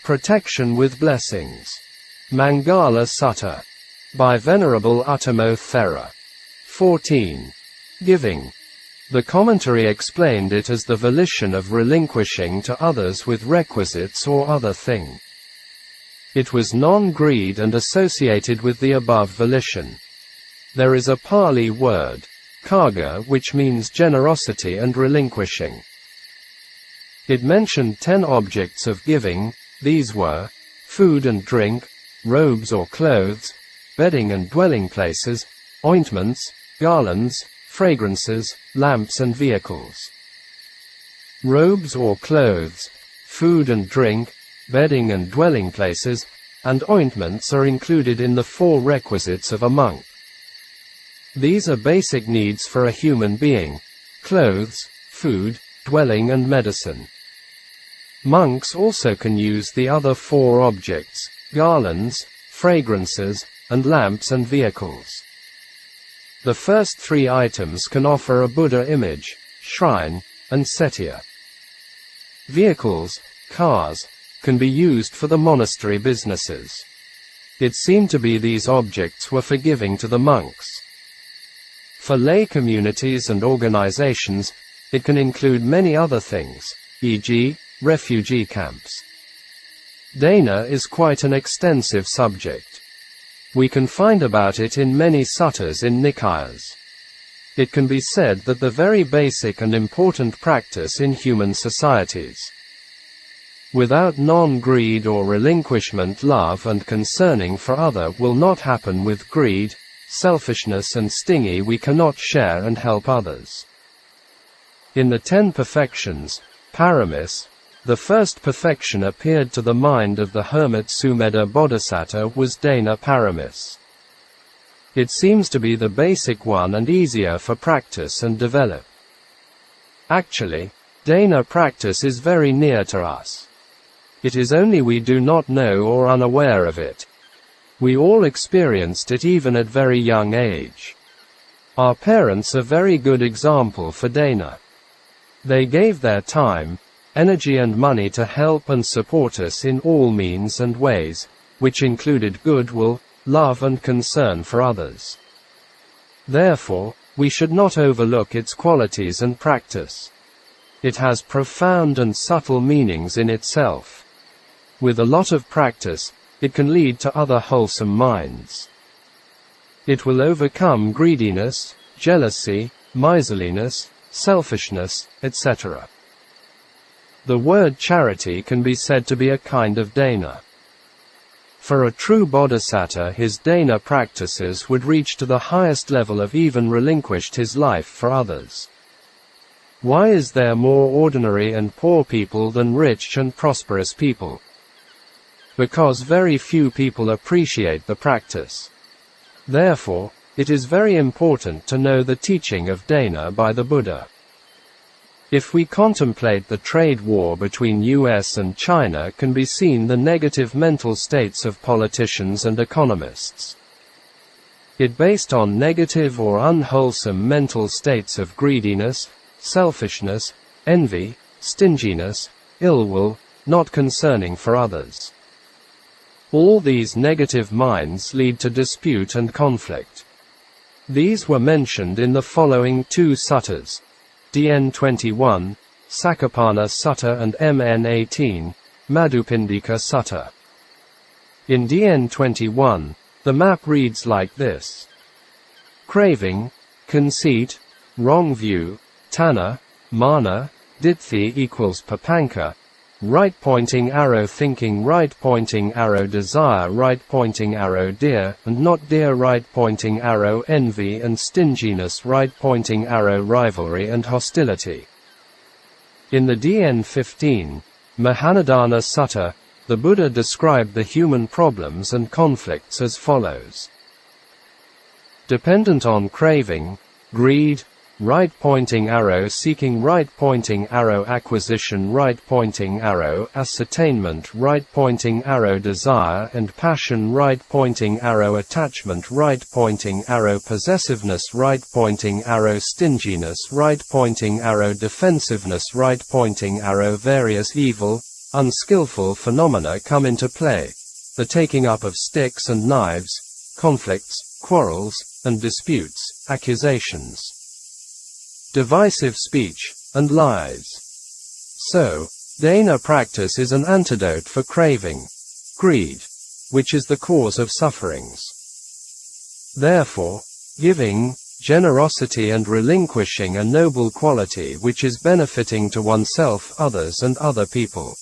Protection with Blessings. Maṅgala Sutta. By Venerable Uttamo Thera. 14. Giving. The commentary explained it as the volition of relinquishing to others with requisites or other thing. It was non-greed and associated with the above volition. There is a Pali word, kaga, which means generosity and relinquishing. It mentioned 10 objects of giving. These were food and drink, robes or clothes, bedding and dwelling places, ointments, garlands, fragrances, lamps and vehicles. Robes or clothes, food and drink, bedding and dwelling places, and ointments are included in the 4 requisites of a monk. These are basic needs for a human being: clothes, food, dwelling and medicine. Monks also can use the other 4 objects: garlands, fragrances, and lamps and vehicles. The first 3 items can offer a Buddha image, shrine, and setia. Vehicles, cars, can be used for the monastery businesses. It seemed to be these objects were for giving to the monks. For lay communities and organizations, it can include many other things, e.g., refugee camps. Dana is quite an extensive subject. We can find about it in many suttas in Nikayas. It can be said that the very basic and important practice in human societies. Without non-greed or relinquishment, love and concerning for other will not happen. With greed, selfishness and stingy, we cannot share and help others. In the 10 perfections, paramis, the first perfection appeared to the mind of the hermit Sumedha Bodhisattva was Dana Paramis. It seems to be the basic one and easier for practice and develop. Actually, Dana practice is very near to us. It is only we do not know or unaware of it. We all experienced it even at very young age. Our parents are very good example for Dana. They gave their time, energy and money to help and support us in all means and ways, which included goodwill, love and concern for others. Therefore, we should not overlook its qualities and practice. It has profound and subtle meanings in itself. With a lot of practice, it can lead to other wholesome minds. It will overcome greediness, jealousy, miserliness, selfishness, etc. The word charity can be said to be a kind of dana. For a true bodhisattva, his dana practices would reach to the highest level of even relinquished his life for others. Why is there more ordinary and poor people than rich and prosperous people? Because very few people appreciate the practice. Therefore, it is very important to know the teaching of dana by the Buddha. If we contemplate the trade war between US and China, can be seen the negative mental states of politicians and economists. It based on negative or unwholesome mental states of greediness, selfishness, envy, stinginess, ill will, not concerning for others. All these negative minds lead to dispute and conflict. These were mentioned in the following 2 suttas. DN 21, Sakapana Sutta, and MN 18, Madhupindika Sutta. In DN 21, the map reads like this: craving, conceit, wrong view, tanha, mana, ditthi equals papanka, right pointing arrow thinking, right pointing arrow desire, right pointing arrow dear and not dear, right pointing arrow envy and stinginess, right pointing arrow rivalry and hostility. In the DN 15, Mahanadana Sutta, the Buddha described the human problems and conflicts as follows: dependent on craving, greed, right pointing arrow seeking, right pointing arrow acquisition, right pointing arrow ascertainment, right pointing arrow desire and passion, right pointing arrow attachment, right pointing arrow possessiveness, right pointing arrow stinginess, right pointing arrow defensiveness, right pointing arrow various evil, unskillful phenomena come into play. The taking up of sticks and knives, conflicts, quarrels, and disputes, accusations, divisive speech, and lies. So, dana practice is an antidote for craving, greed, which is the cause of sufferings. Therefore, giving, generosity and relinquishing a noble quality which is benefiting to oneself, others and other people.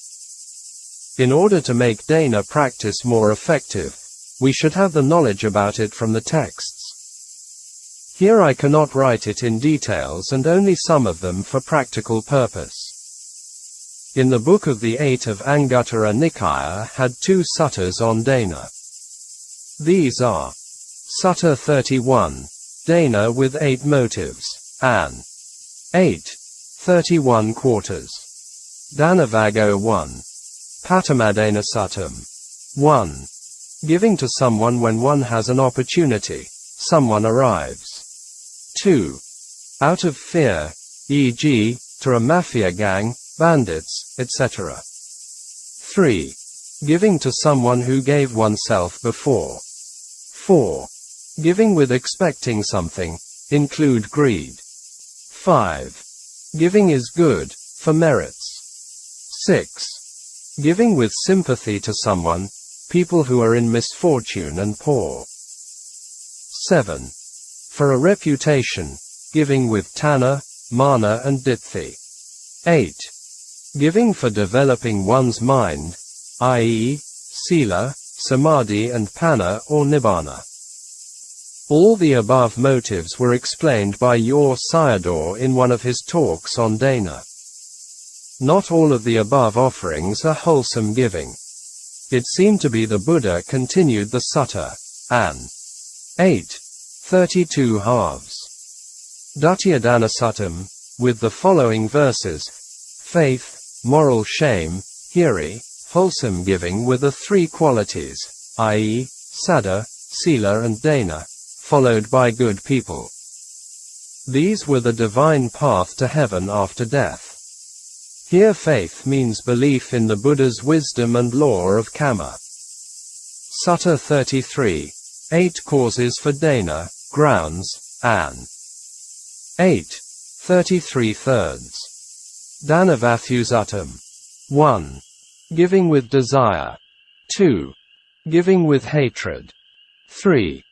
In order to make dana practice more effective, we should have the knowledge about it from the texts. Here I cannot write it in details and only some of them for practical purpose. In the book of the 8 of Anguttara Nikaya had 2 suttas on dana. These are Sutta 31, dana with 8 motives, and 8, 31 quarters. Dhanavago 1. Patamadana Suttam. 1. Giving to someone when one has an opportunity, someone arrives. 2. Out of fear, e.g., to a mafia gang, bandits, etc. 3. Giving to someone who gave oneself before. 4. Giving with expecting something, include greed. 5. Giving is good, for merits. 6. Giving with sympathy to someone, people who are in misfortune and poor. 7. For a reputation, giving with tanna, mana and dithi. 8. Giving for developing one's mind, i.e., sila, samadhi and panna or nibbana. All the above motives were explained by your Sayadaw in one of his talks on dana. Not all of the above offerings are wholesome giving. It seemed to be the Buddha continued the sutta, an 8:32 halves. Dutyadana Suttam, with the following verses: faith, moral shame, hiri, wholesome giving with the 3 qualities, i.e., saddha, sila and dana, followed by good people. These were the divine path to heaven after death. Here faith means belief in the Buddha's wisdom and law of karma. Sutta 33, 8 causes for dana, grounds, and 8:33 thirds. Dhanavathusuttam. 1. Giving with desire. 2. Giving with hatred. 3.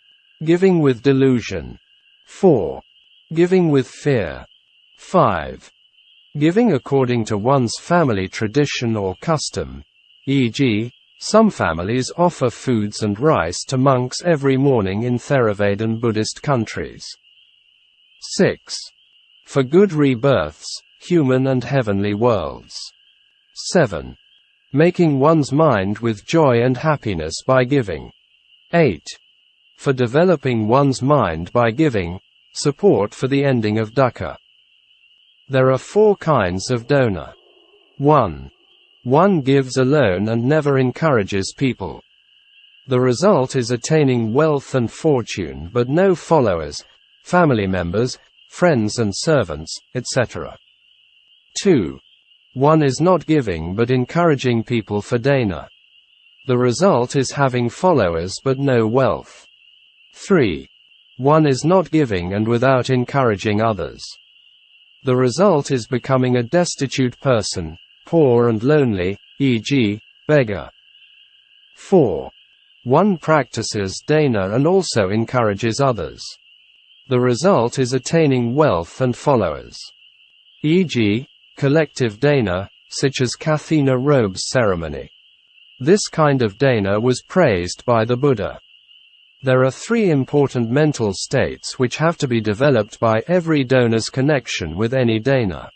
Giving with delusion. 4. Giving with fear. 5. Giving according to one's family tradition or custom, e.g., some families offer foods and rice to monks every morning in Theravadan Buddhist countries. 6. For good rebirths, human and heavenly worlds. 7. Making one's mind with joy and happiness by giving. 8. For developing one's mind by giving, support for the ending of dukkha. There are 4 kinds of dana. 1. One gives alone and never encourages people. The result is attaining wealth and fortune but no followers, family members, friends and servants, etc. 2. One is not giving but encouraging people for dana. The result is having followers but no wealth. 3. One is not giving and without encouraging others. The result is becoming a destitute person, poor and lonely, e.g., beggar. 4. One practices dana and also encourages others. The result is attaining wealth and followers. E.g., collective dana, such as Kathina robes ceremony. This kind of dana was praised by the Buddha. There are 3 important mental states which have to be developed by every donor's connection with any dana.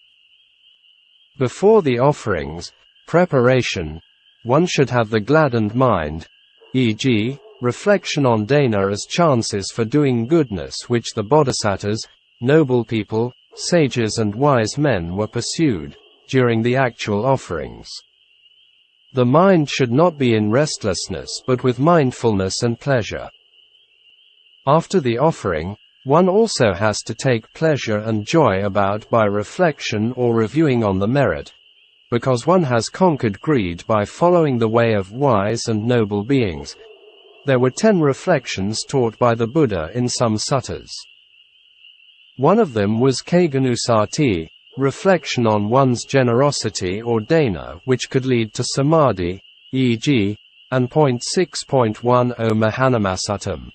Before the offerings, preparation, one should have the gladdened mind, e.g., reflection on dana as chances for doing goodness which the bodhisattvas, noble people, sages and wise men were pursued during the actual offerings. The mind should not be in restlessness but with mindfulness and pleasure. After the offering, one also has to take pleasure and joy about by reflection or reviewing on the merit, because one has conquered greed by following the way of wise and noble beings. There were 10 reflections taught by the Buddha in some suttas. One of them was Kaganusati, reflection on one's generosity or dana, which could lead to samadhi, e.g., and 6.10 Mahanamasuttam.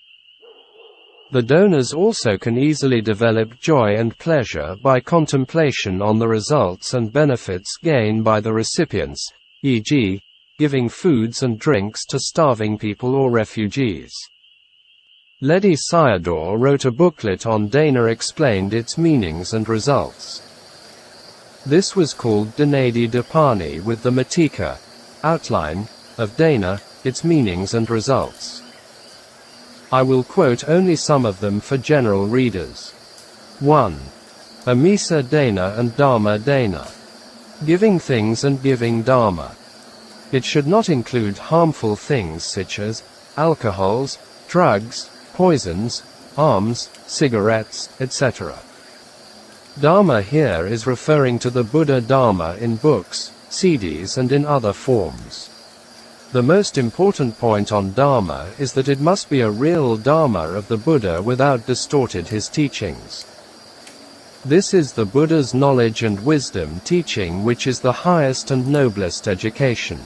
The donors also can easily develop joy and pleasure by contemplation on the results and benefits gained by the recipients, e.g., giving foods and drinks to starving people or refugees. Ledi Sayadaw wrote a booklet on dana, explained its meanings and results. This was called Danadi Dipani, with the Matika outline of dana, its meanings and results. I will quote only some of them for general readers. 1. Amisa dana and Dharma dana. Giving things and giving Dharma. It should not include harmful things such as alcohols, drugs, poisons, arms, cigarettes, etc. Dharma here is referring to the Buddha Dharma in books, CDs and in other forms. The most important point on Dharma is that it must be a real Dharma of the Buddha without distorted his teachings. This is the Buddha's knowledge and wisdom teaching, which is the highest and noblest education.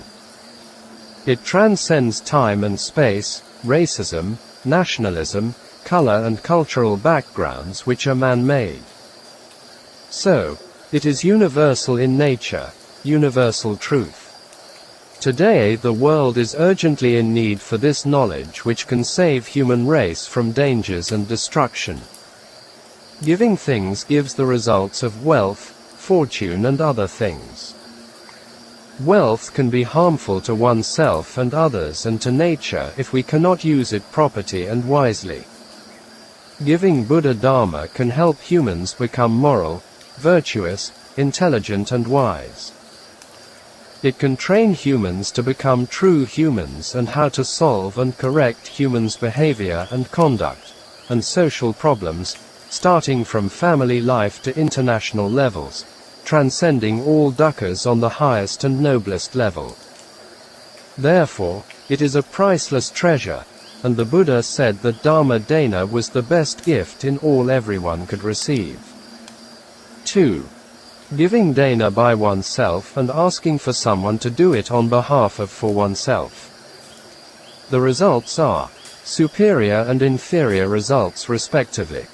It transcends time and space, racism, nationalism, color and cultural backgrounds which are man-made. So, it is universal in nature, universal truth. Today the world is urgently in need for this knowledge which can save human race from dangers and destruction. Giving things gives the results of wealth, fortune and other things. Wealth can be harmful to oneself and others and to nature if we cannot use it properly and wisely. Giving Buddha Dharma can help humans become moral, virtuous, intelligent and wise. It can train humans to become true humans and how to solve and correct humans' behavior and conduct, and social problems, starting from family life to international levels, transcending all dukkha's on the highest and noblest level. Therefore, it is a priceless treasure, and the Buddha said that Dharma Dana was the best gift in all everyone could receive. 2. Giving dana by oneself and asking for someone to do it on behalf of for oneself. The results are superior and inferior results respectively.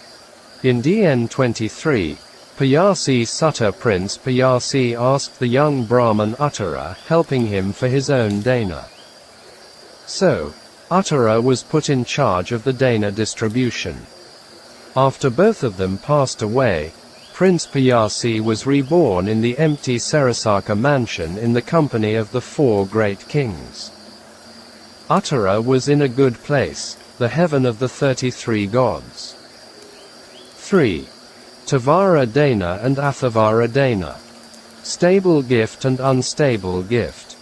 In DN 23, Payasi Sutta, Prince Payasi asked the young Brahman Uttara, helping him for his own dana. So, Uttara was put in charge of the dana distribution. After both of them passed away, Prince Payasi was reborn in the empty Sarasaka mansion in the company of the 4 great kings. Uttara was in a good place, the heaven of the 33 gods. 3. Tavara dana and Athavara dana. Stable gift and unstable gift.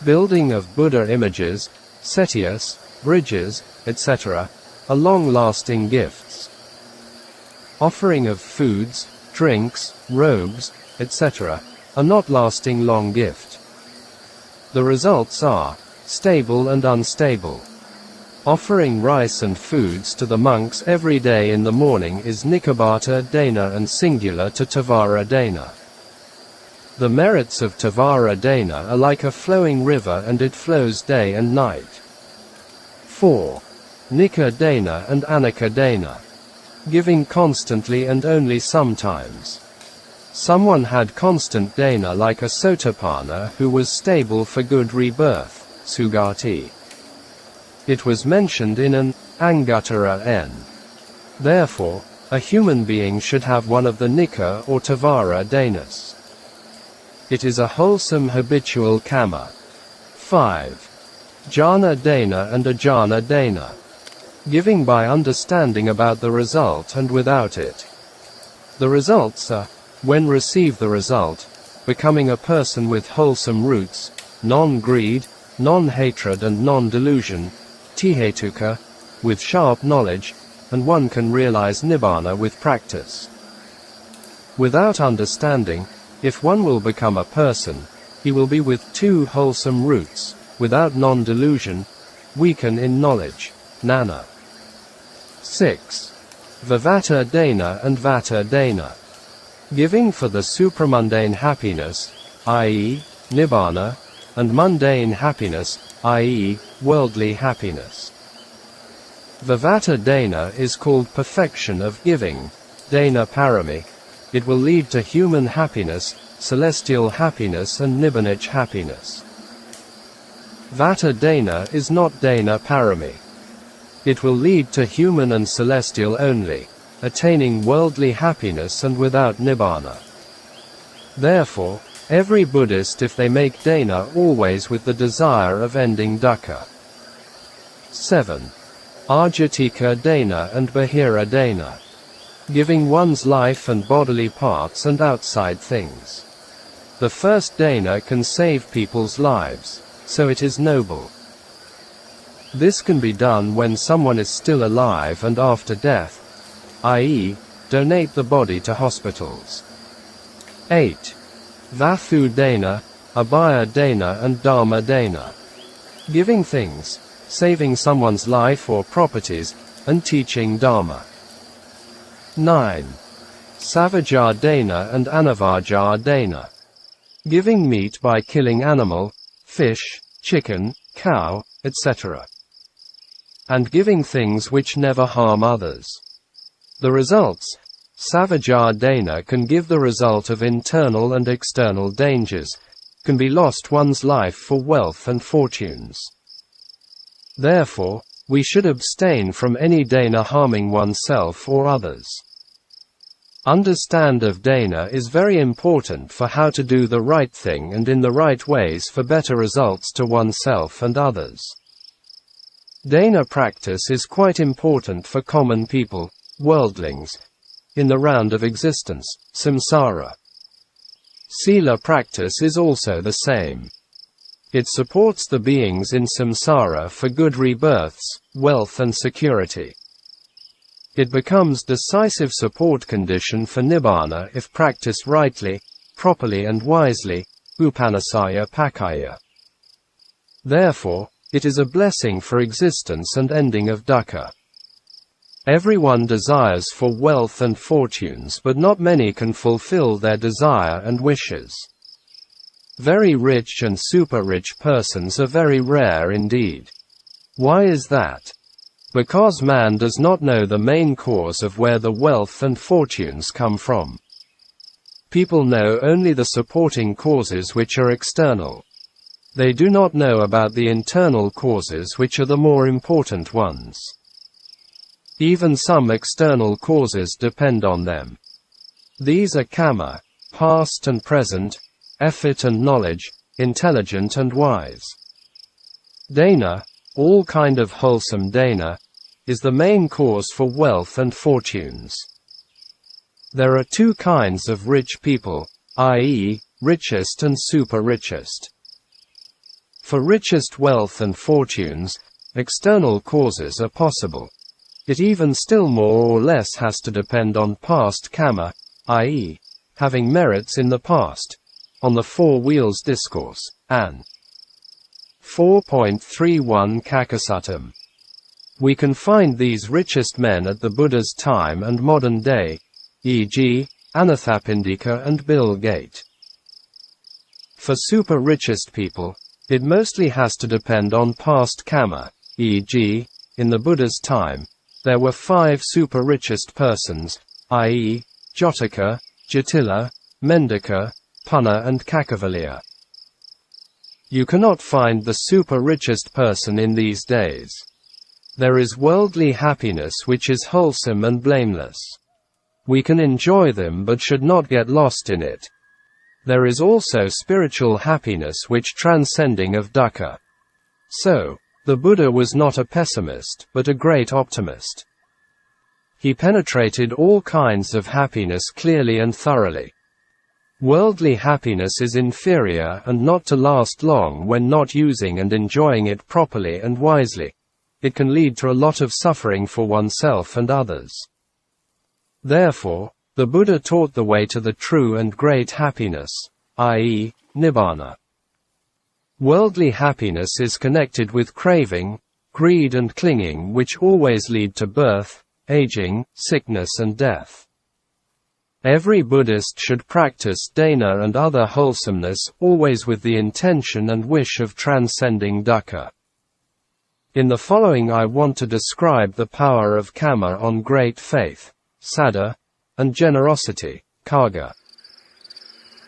Building of Buddha images, setias, bridges, etc., are long-lasting gifts. Offering of foods, drinks, robes, etc., are not lasting long gift. The results are stable and unstable. Offering rice and foods to the monks every day in the morning is Nikabata dana and singular to Tavara dana. The merits of Tavara dana are like a flowing river and it flows day and night. 4. Nika dana and Anika dana. Giving constantly and only sometimes. Someone had constant dana like a Sotapanna who was stable for good rebirth, Sugati. It was mentioned in an Anguttara N. Therefore, a human being should have one of the Nika or Tavara danas. It is a wholesome habitual kama. 5. Jhana dana and Ajana dana. Giving by understanding about the result and without it. The results are, when receive the result, becoming a person with wholesome roots, non-greed, non-hatred and non-delusion, tihetuka, with sharp knowledge, and one can realize nibbana with practice. Without understanding, if one will become a person, he will be with 2 wholesome roots, without non-delusion, weaken in knowledge, Nana. 6. Vivata Dana and Vata Dana. Giving for the supramundane happiness, i.e., Nibbana, and mundane happiness, i.e., worldly happiness. Vivata Dana is called perfection of giving, Dana Parami. It will lead to human happiness, celestial happiness and Nibbanic happiness. Vata Dana is not Dana Parami. It will lead to human and celestial only, attaining worldly happiness and without Nibbana. Therefore, every Buddhist, if they make Dana always with the desire of ending dukkha. 7. Ajatika Dana and Bahira Dana. Giving one's life and bodily parts and outside things. The first Dana can save people's lives, so it is noble. This can be done when someone is still alive and after death, i.e., donate the body to hospitals. 8. Vathu Dana, Abhaya Dana and Dharma Dana. Giving things, saving someone's life or properties, and teaching Dharma. 9. Savaja Dana and Anavaja Dana. Giving meat by killing animal, fish, chicken, cow, etc. And giving things which never harm others. The results. Savaja Dana can give the result of internal and external dangers, can be lost one's life for wealth and fortunes. Therefore, we should abstain from any Dana harming oneself or others. Understand of Dana is very important for how to do the right thing and in the right ways for better results to oneself and others. Dana practice is quite important for common people, worldlings, in the round of existence, samsara. Sila practice is also the same. It supports the beings in samsara for good rebirths, wealth and security. It becomes decisive support condition for Nibbana if practiced rightly, properly and wisely, upanasaya pakaya. Therefore, it is a blessing for existence and ending of dukkha. Everyone desires for wealth and fortunes, but not many can fulfill their desire and wishes. Very rich and super-rich persons are very rare indeed. Why is that? Because man does not know the main cause of where the wealth and fortunes come from. People know only the supporting causes which are external. They do not know about the internal causes which are the more important ones. Even some external causes depend on them. These are karma, past and present, effort and knowledge, intelligent and wise. Dana, all kind of wholesome dana, is the main cause for wealth and fortunes. There are 2 kinds of rich people, i.e., richest and super-richest. For richest wealth and fortunes, external causes are possible. It even still more or less has to depend on past karma, i.e., having merits in the past, on the 4 wheels discourse, and 4.31 Kakasuttam. We can find these richest men at the Buddha's time and modern day, e.g., Anathapindika and Bill Gates. For super richest people, it mostly has to depend on past karma, e.g., in the Buddha's time, there were 5 super richest persons, i.e., Jotaka, Jatila, Mendaka, Punna and Kakavaliya. You cannot find the super richest person in these days. There is worldly happiness which is wholesome and blameless. We can enjoy them but should not get lost in it. There is also spiritual happiness which transcending of dukkha. So, the Buddha was not a pessimist, but a great optimist. He penetrated all kinds of happiness clearly and thoroughly. Worldly happiness is inferior and not to last long when not using and enjoying it properly and wisely. It can lead to a lot of suffering for oneself and others. Therefore, the Buddha taught the way to the true and great happiness, i.e., Nibbana. Worldly happiness is connected with craving, greed and clinging, which always lead to birth, aging, sickness and death. Every Buddhist should practice dana and other wholesomeness, always with the intention and wish of transcending dukkha. In the following I want to describe the power of kamma on great faith, saddha, and generosity, kagga.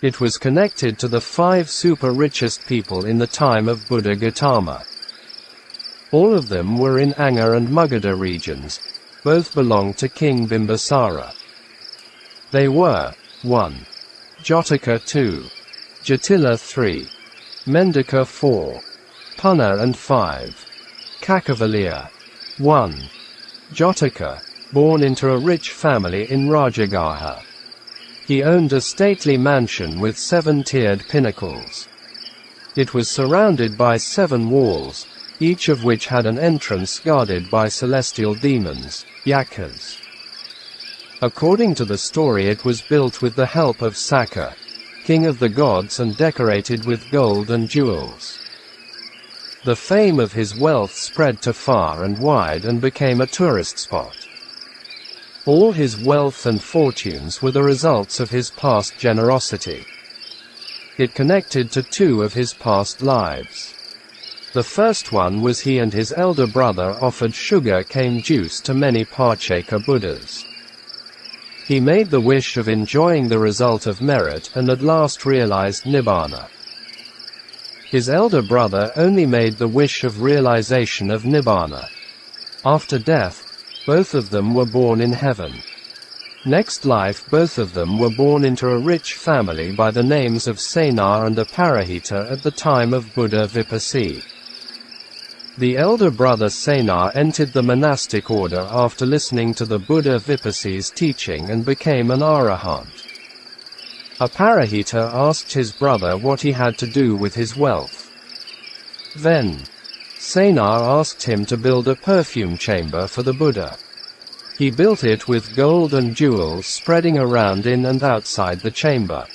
It was connected to the 5 super richest people in the time of Buddha Gautama. All of them were in Anga and Magadha regions. Both belonged to King Bimbisara. They were 1. Jotaka 2. Jatila 3. Mendaka 4. Punna and 5. Kakavaliya. 1. Jotaka, born into a rich family in Rajagaha. He owned a stately mansion with 7-tiered pinnacles. It was surrounded by 7 walls, each of which had an entrance guarded by celestial demons, yakas. According to the story, it was built with the help of Sakka, king of the gods, and decorated with gold and jewels. The fame of his wealth spread to far and wide and became a tourist spot. All his wealth and fortunes were the results of his past generosity. It connected to 2 of his past lives. The first one was he and his elder brother offered sugar cane juice to many Parcheka Buddhas. He made the wish of enjoying the result of merit and at last realized Nibbana. His elder brother only made the wish of realization of Nibbana. After death, both of them were born in heaven. Next life, both of them were born into a rich family by the names of Sena and Aparahita at the time of Buddha Vipatti. The elder brother Sena entered the monastic order after listening to the Buddha Vipatti's teaching and became an arahant. Aparahita asked his brother what he had to do with his wealth. Then, Sena asked him to build a perfume chamber for the Buddha. He built it with gold and jewels spreading around in and outside the chamber.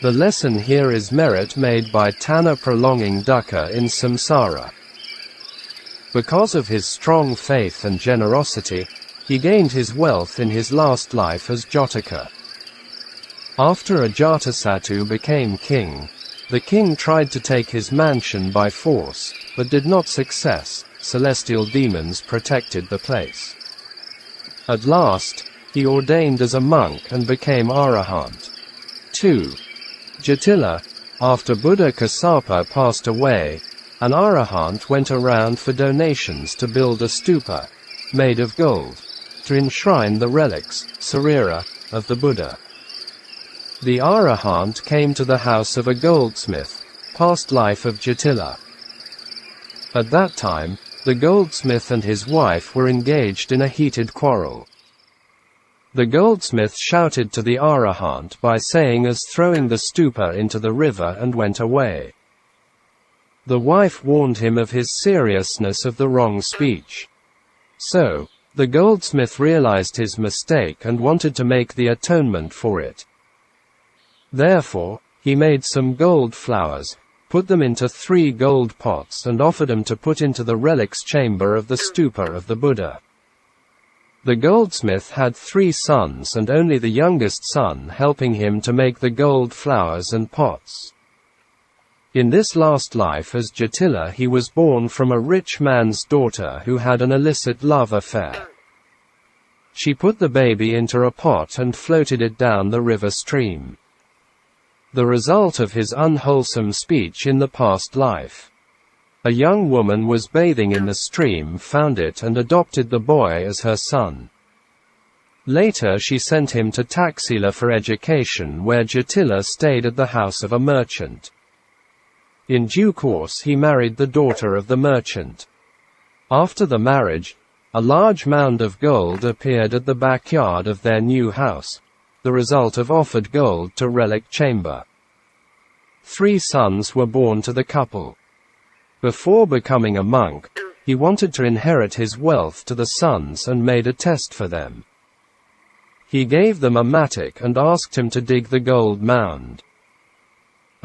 The lesson here is merit made by tanha prolonging dukkha in samsara. Because of his strong faith and generosity, he gained his wealth in his last life as Jotaka. After Ajatasattu became king, the king tried to take his mansion by force, but did not succeed. Celestial demons protected the place. At last, he ordained as a monk and became arahant. 2. Jatila. After Buddha Kassapa passed away, an arahant went around for donations to build a stupa, made of gold, to enshrine the relics, sarira, of the Buddha. The arahant came to the house of a goldsmith, past life of Jatila. At that time, the goldsmith and his wife were engaged in a heated quarrel. The goldsmith shouted to the arahant by saying as throwing the stupa into the river and went away. The wife warned him of his seriousness of the wrong speech. So, the goldsmith realized his mistake and wanted to make the atonement for it. Therefore, he made some gold flowers, put them into 3 gold pots and offered them to put into the relics chamber of the stupa of the Buddha. The goldsmith had 3 sons and only the youngest son helping him to make the gold flowers and pots. In this last life as Jatila he was born from a rich man's daughter who had an illicit love affair. She put the baby into a pot and floated it down the river stream. The result of his unwholesome speech in the past life. A young woman was bathing in the stream, found it and adopted the boy as her son. Later she sent him to Taxila for education, where Jatila stayed at the house of a merchant. In due course he married the daughter of the merchant. After the marriage, a large mound of gold appeared at the backyard of their new house, the result of offered gold to relic chamber. 3 sons were born to the couple. Before becoming a monk, he wanted to inherit his wealth to the sons and made a test for them. He gave them a mattock and asked him to dig the gold mound.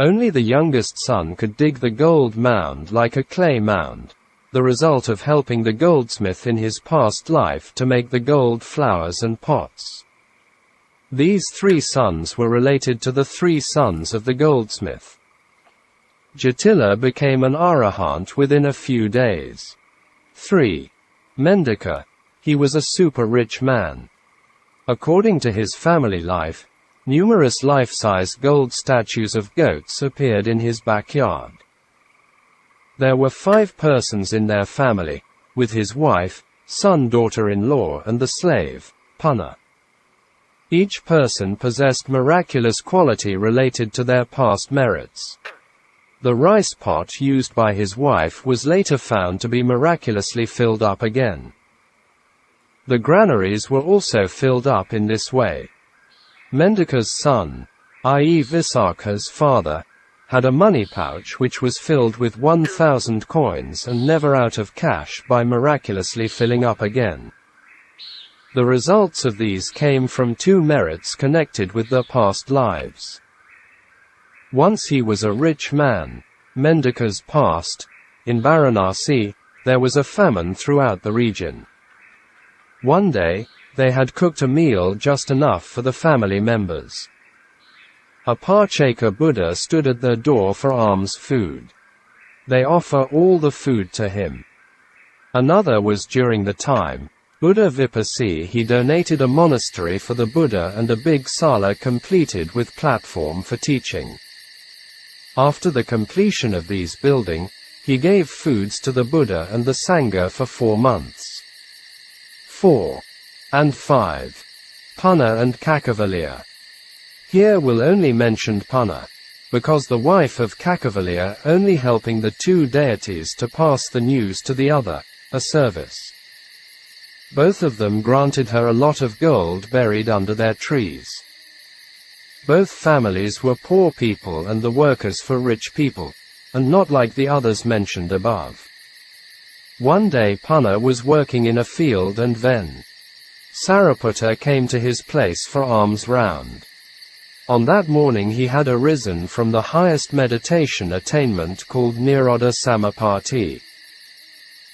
Only the youngest son could dig the gold mound like a clay mound, the result of helping the goldsmith in his past life to make the gold flowers and pots. These 3 sons were related to the 3 sons of the goldsmith. Jatila became an arahant within a few days. 3. Mendaka. He was a super rich man. According to his family life, numerous life-size gold statues of goats appeared in his backyard. There were 5 persons in their family, with his wife, son, daughter-in-law and the slave, Punna. Each person possessed miraculous quality related to their past merits. The rice pot used by his wife was later found to be miraculously filled up again. The granaries were also filled up in this way. Mendaka's son, i.e. Visakha's father, had a money pouch which was filled with 1,000 coins and never out of cash by miraculously filling up again. The results of these came from 2 merits connected with their past lives. Once he was a rich man, Mendaka's past. In Varanasi, there was a famine throughout the region. One day, they had cooked a meal just enough for the family members. A Parchaka Buddha stood at their door for alms food. They offer all the food to him. Another was during the time Buddha Vipatti. He donated a monastery for the Buddha and a big sala completed with platform for teaching. After the completion of these building, he gave foods to the Buddha and the Sangha for 4 months. 4. And 5. Punna and Kakavaliya. Here will only mention Punna, because the wife of Kakavaliya only helping the 2 deities to pass the news to the other, a service. Both of them granted her a lot of gold buried under their trees. Both families were poor people and the workers for rich people, and not like the others mentioned above. One day Punna was working in a field and then Sariputta came to his place for alms round. On that morning he had arisen from the highest meditation attainment called Nirodha Samāpatti.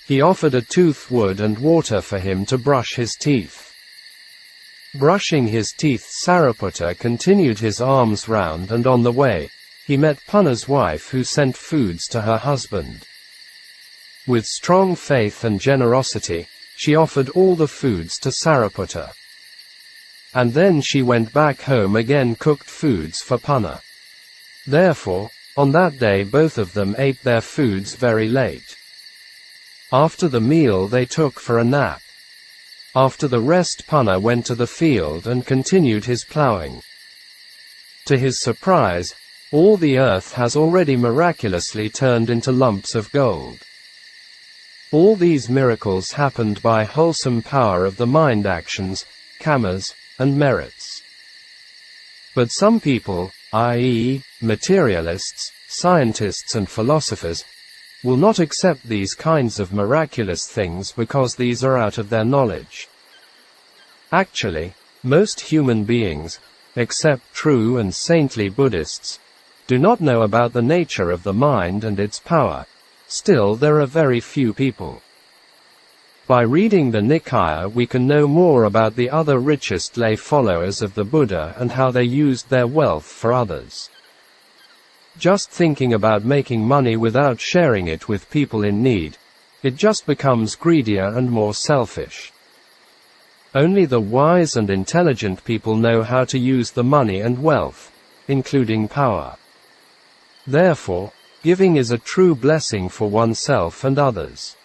He offered a tooth wood and water for him to brush his teeth. Brushing his teeth, Sariputta continued his alms round, and on the way, he met Punna's wife, who sent foods to her husband. With strong faith and generosity, she offered all the foods to Sariputta. And then she went back home again, cooked foods for Punna. Therefore, on that day both of them ate their foods very late. After the meal they took for a nap. After the rest, Punna went to the field and continued his plowing. To his surprise, all the earth has already miraculously turned into lumps of gold. All these miracles happened by wholesome power of the mind actions, kammas, and merits. But some people, i.e., materialists, scientists and philosophers, will not accept these kinds of miraculous things because these are out of their knowledge. Actually, most human beings, except true and saintly Buddhists, do not know about the nature of the mind and its power. Still, there are very few people. By reading the Nikaya we can know more about the other richest lay followers of the Buddha and how they used their wealth for others. Just thinking about making money without sharing it with people in need, it just becomes greedier and more selfish. Only the wise and intelligent people know how to use the money and wealth, including power. Therefore, giving is a true blessing for oneself and others.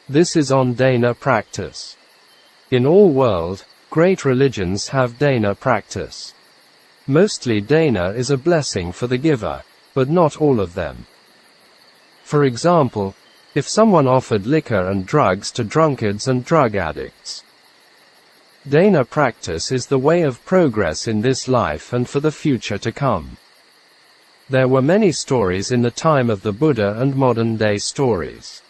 This is on dana practice. In all world, great religions have dana practice. Mostly dana is a blessing for the giver, but not all of them. For example, if someone offered liquor and drugs to drunkards and drug addicts. Dana practice is the way of progress in this life and for the future to come. There were many stories in the time of the Buddha and modern-day stories.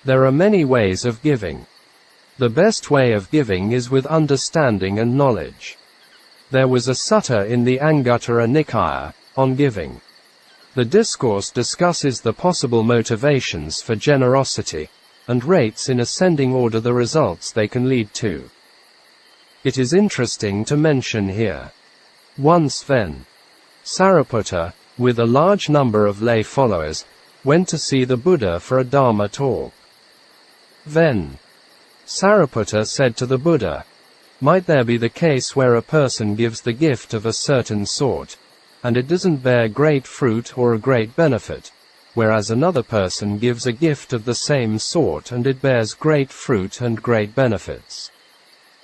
There are many ways of giving. The best way of giving is with understanding and knowledge. There was a sutta in the Anguttara Nikaya on giving. The discourse discusses the possible motivations for generosity, and rates in ascending order the results they can lead to. It is interesting to mention here. Once then, Sariputta, with a large number of lay followers, went to see the Buddha for a Dharma talk. Then, Sariputta said to the Buddha, "Might there be the case where a person gives the gift of a certain sort, and it doesn't bear great fruit or a great benefit, whereas another person gives a gift of the same sort and it bears great fruit and great benefits?"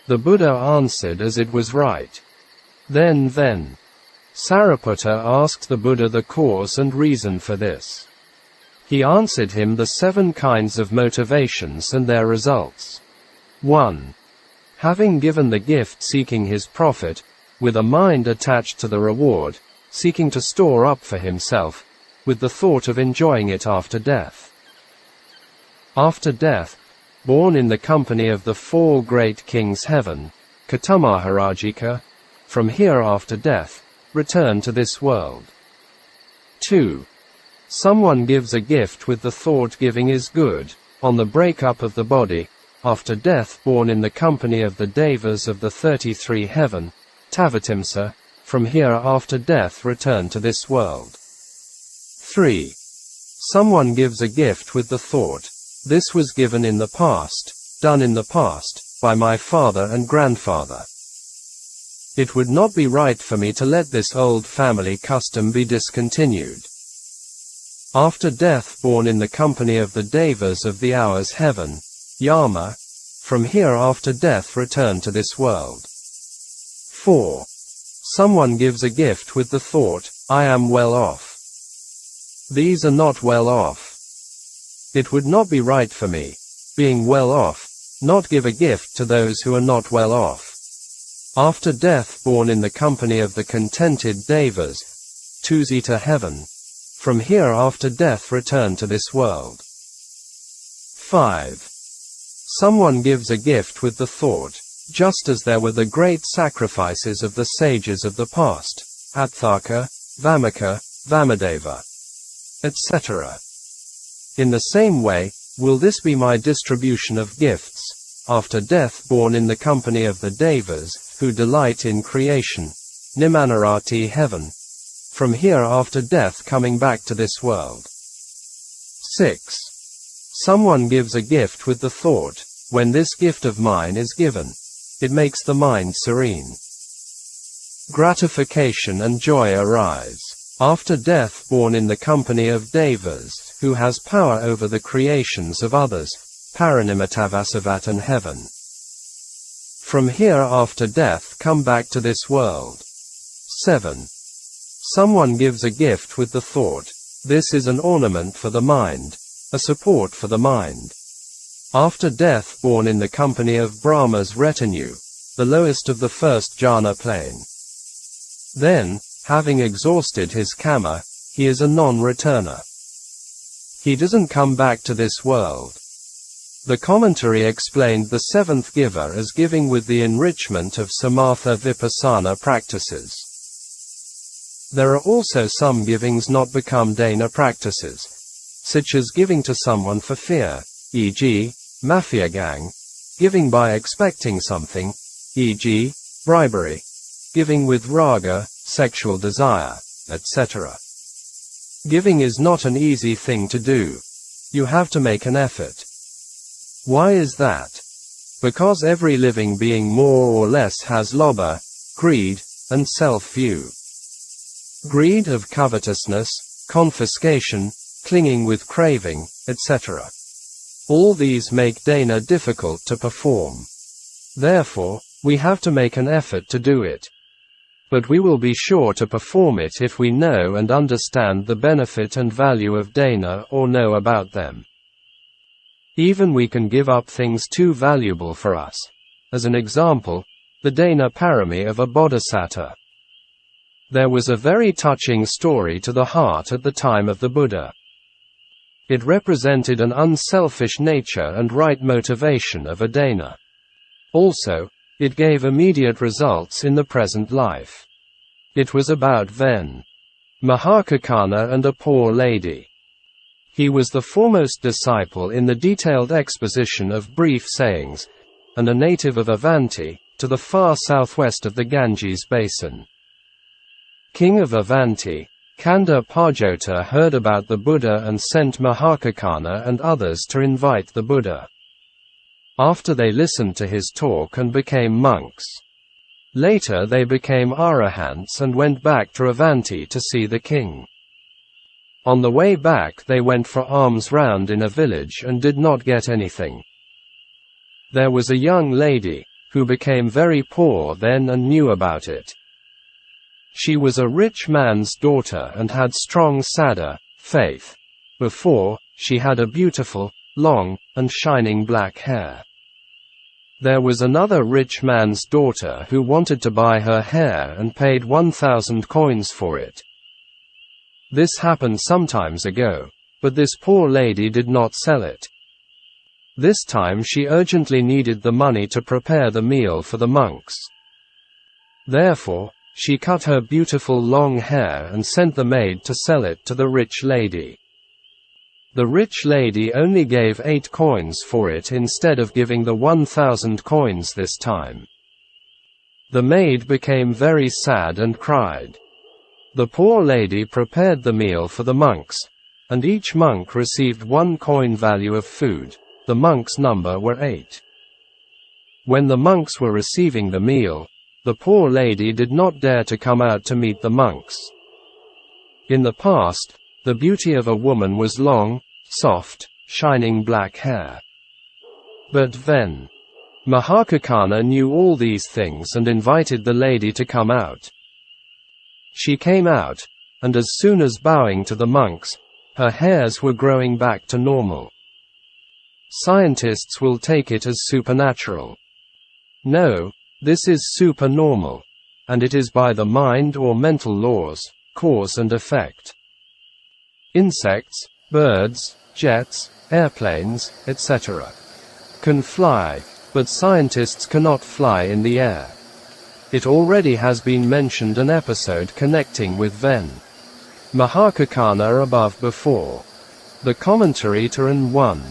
The Buddha answered as it was right. Then, Sariputta asked the Buddha the cause and reason for this. He answered him the 7 kinds of motivations and their results. 1. Having given the gift seeking his profit, with a mind attached to the reward, seeking to store up for himself, with the thought of enjoying it after death. After death, born in the company of the 4 great kings heaven, Katamaharajika, from here after death, return to this world. 2. Someone gives a gift with the thought giving is good, on the breakup of the body, after death born in the company of the Devas of the 33 heaven, Tavatimsa, from here after death return to this world. 3. Someone gives a gift with the thought, this was given in the past, done in the past, by my father and grandfather. It would not be right for me to let this old family custom be discontinued. After death born in the company of the Devas of the hours heaven, Yama, from here after death return to this world. 4. Someone gives a gift with the thought, I am well off. These are not well off. It would not be right for me, being well off, not give a gift to those who are not well off. After death born in the company of the contented Devas, Tusita heaven, from here after death return to this world. 5. Someone gives a gift with the thought, just as there were the great sacrifices of the sages of the past, Atthaka, Vamaka, Vamadeva, etc. In the same way, will this be my distribution of gifts, after death born in the company of the Devas, who delight in creation, Nimanarati heaven, from here after death coming back to this world. 6. Someone gives a gift with the thought, when this gift of mine is given, it makes the mind serene. Gratification and joy arise, after death born in the company of Devas, who has power over the creations of others, Paranimitavasavatan and heaven. From here after death come back to this world. 7. Someone gives a gift with the thought, this is an ornament for the mind, a support for the mind. After death born in the company of Brahma's retinue, the lowest of the first jhana plane. Then, having exhausted his kama, he is a non-returner. He doesn't come back to this world. The commentary explained the 7th giver as giving with the enrichment of samatha vipassana practices. There are also some givings not become dana practices, such as giving to someone for fear, e.g., mafia gang, giving by expecting something, e.g., bribery, giving with raga, sexual desire, etc. Giving is not an easy thing to do. You have to make an effort. Why is that? Because every living being more or less has lobha, greed, and self-view. Greed of covetousness, confiscation, clinging with craving, etc. All these make dana difficult to perform. Therefore, we have to make an effort to do it. But we will be sure to perform it if we know and understand the benefit and value of dana or know about them. Even we can give up things too valuable for us. As an example, the dana parami of a bodhisattva. There was a very touching story to the heart at the time of the Buddha. It represented an unselfish nature and right motivation of a dana. Also, it gave immediate results in the present life. It was about Ven. Mahākāna and a poor lady. He was the foremost disciple in the detailed exposition of brief sayings, and a native of Avanti, to the far southwest of the Ganges basin. King of Avanti, Kanda Parjota heard about the Buddha and sent Mahākāna and others to invite the Buddha. After they listened to his talk and became monks. Later they became arahants and went back to Avanti to see the king. On the way back they went for alms round in a village and did not get anything. There was a young lady, who became very poor then and knew about it. She was a rich man's daughter and had strong saddha, faith. Before, she had a beautiful, long, and shining black hair. There was another rich man's daughter who wanted to buy her hair and paid 1,000 coins for it. This happened some times ago, but this poor lady did not sell it. This time she urgently needed the money to prepare the meal for the monks. Therefore, she cut her beautiful long hair and sent the maid to sell it to the rich lady. The rich lady only gave 8 coins for it instead of giving the 1,000 coins this time. The maid became very sad and cried. The poor lady prepared the meal for the monks, and each monk received 1 coin value of food. The monks' number were 8. When the monks were receiving the meal, the poor lady did not dare to come out to meet the monks. In the past, the beauty of a woman was long, soft, shining black hair. But then, Mahākāna knew all these things and invited the lady to come out. She came out, and as soon as bowing to the monks, her hairs were growing back to normal. Scientists will take it as supernatural. No, this is supernormal, and it is by the mind or mental laws, cause and effect. Insects, birds, jets, airplanes, etc. can fly, but scientists cannot fly in the air. It already has been mentioned an episode connecting with Ven. Mahākāna above before. The commentary to N 1.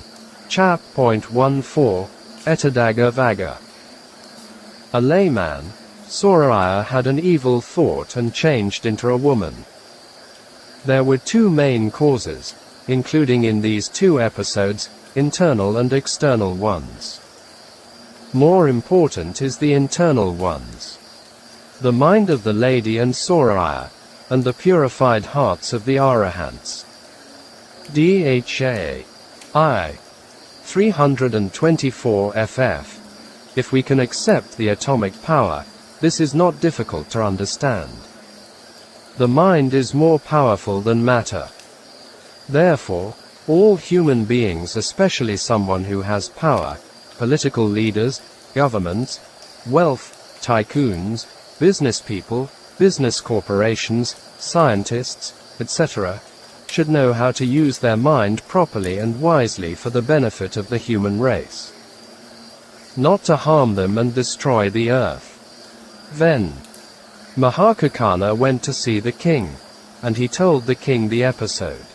Chap.14, Etadaga Vaga. A layman, Soraya had an evil thought and changed into a woman. There were 2 main causes, including in these 2 episodes, internal and external ones. More important is the internal ones. The mind of the lady and Soraya, and the purified hearts of the arahants. Dha. I. 324 ff. If we can accept the atomic power, this is not difficult to understand. The mind is more powerful than matter. Therefore, all human beings, especially someone who has power, political leaders, governments, wealth, tycoons, business people, business corporations, scientists, etc., should know how to use their mind properly and wisely for the benefit of the human race. Not to harm them and destroy the earth. Then, Mahākāna went to see the king, and he told the king the episode.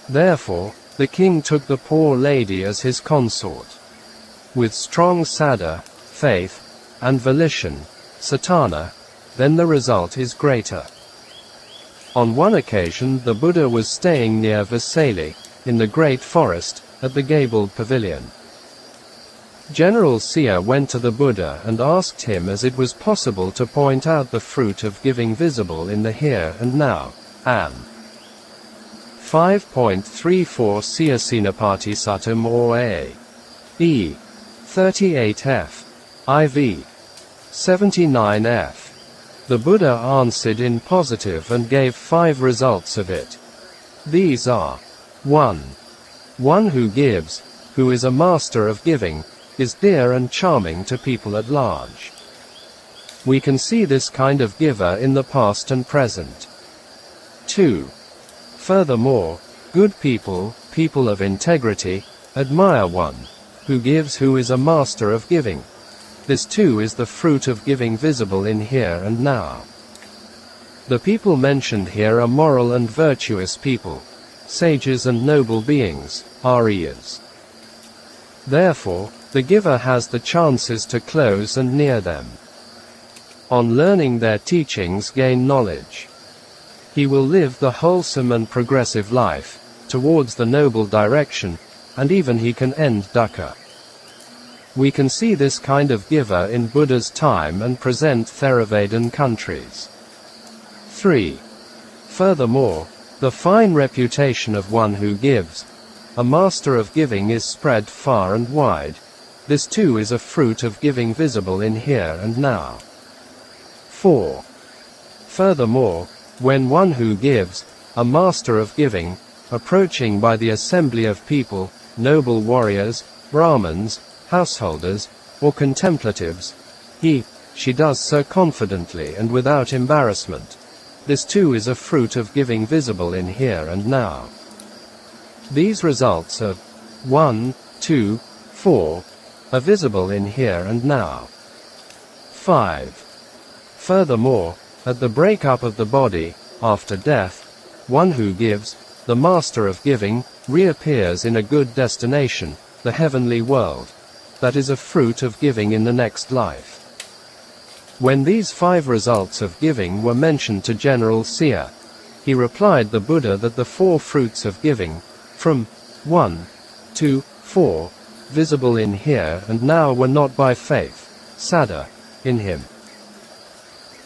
Therefore, the king took the poor lady as his consort. With strong saddha, faith, and volition, satana, then the result is greater. On one occasion the Buddha was staying near Vesali, in the great forest, at the gabled pavilion. General Sia went to the Buddha and asked him as it was possible to point out the fruit of giving visible in the here and now, An. 5.34 Sia Samāpatti Suttam or A. E. 38f. IV. 79f. The Buddha answered in positive and gave 5 results of it. These are: 1. One who gives, who is a master of giving, is dear and charming to people at large. We can see this kind of giver in the past and present. 2. Furthermore, good people, people of integrity, admire one who gives, who is a master of giving. This too is the fruit of giving visible in here and now. The people mentioned here are moral and virtuous people, sages and noble beings, Aryas. Therefore, the giver has the chances to close and near them. On learning their teachings, gain knowledge. He will live the wholesome and progressive life, towards the noble direction, and even he can end dukkha. We can see this kind of giver in Buddha's time and present Theravadan countries. 3. Furthermore, the fine reputation of one who gives, a master of giving, is spread far and wide. This too is a fruit of giving visible in here and now. 4. Furthermore, when one who gives, a master of giving, approaching by the assembly of people, noble warriors, Brahmins, householders, or contemplatives, she does so confidently and without embarrassment. This too is a fruit of giving visible in here and now. These results of 1, 2, 4 are visible in here and now. 5. Furthermore, at the breakup of the body, after death, one who gives, the master of giving, reappears in a good destination, the heavenly world. That is a fruit of giving in the next life. When these 5 results of giving were mentioned to General Sia, he replied the Buddha that the 4 fruits of giving, from 1 to 4, visible in here and now, were not by faith, saddha, in him.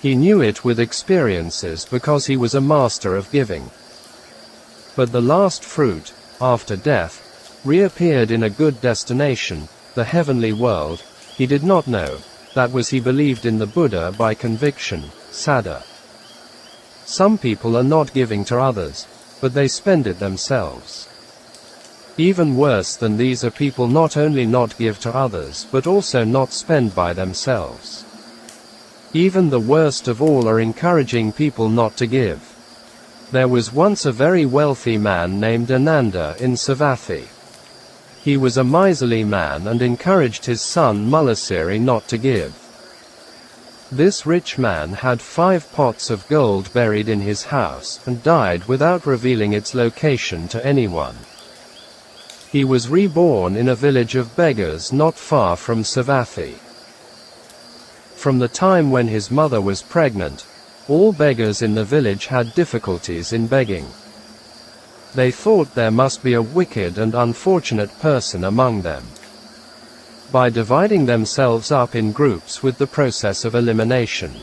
He knew it with experiences because he was a master of giving. But the last fruit, after death, reappeared in a good destination, the heavenly world. He did not know. That was, he believed in the Buddha by conviction, saddha. Some people are not giving to others, but they spend it themselves. Even worse than these are people not only not give to others but also not spend by themselves. Even the worst of all are encouraging people not to give. There was once a very wealthy man named Ananda in Savatthi. He was a miserly man and encouraged his son Mulasiri not to give. This rich man had 5 pots of gold buried in his house and died without revealing its location to anyone. He was reborn in a village of beggars not far from Savatthi. From the time when his mother was pregnant, all beggars in the village had difficulties in begging. They thought there must be a wicked and unfortunate person among them. By dividing themselves up in groups with the process of elimination,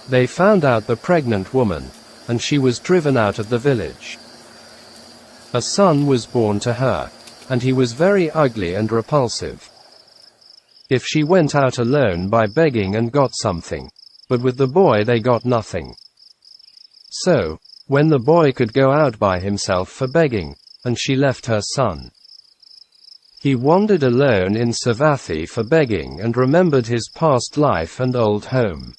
they found out the pregnant woman, and she was driven out of the village. A son was born to her, and he was very ugly and repulsive. If she went out alone by begging and got something, but with the boy they got nothing. So, when the boy could go out by himself for begging, and she left her son. He wandered alone in Savatthi for begging and remembered his past life and old home.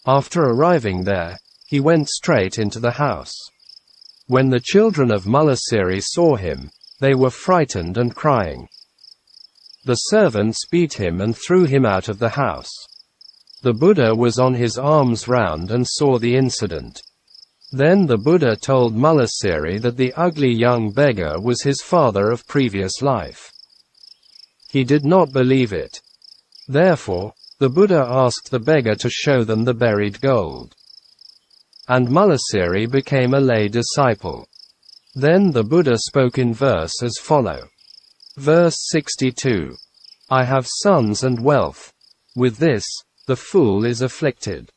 After arriving there, he went straight into the house. When the children of Mulasiri saw him, they were frightened and crying. The servants beat him and threw him out of the house. The Buddha was on his arms round and saw the incident. Then the Buddha told Mulasiri that the ugly young beggar was his father of previous life. He did not believe it. Therefore, the Buddha asked the beggar to show them the buried gold. And Mulasiri became a lay disciple. Then the Buddha spoke in verse as follow. Verse 62. I have sons and wealth. With this, the fool is afflicted.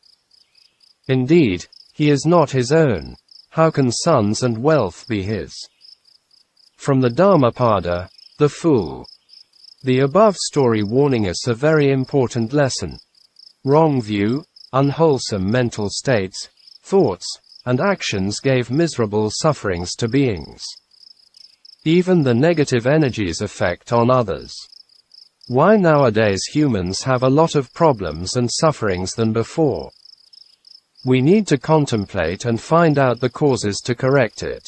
Indeed, he is not his own. How can sons and wealth be his? From the Dhammapada, the fool. The above story warning us a very important lesson. Wrong view, unwholesome mental states, thoughts, and actions gave miserable sufferings to beings. Even the negative energies affect on others. Why nowadays humans have a lot of problems and sufferings than before? We need to contemplate and find out the causes to correct it.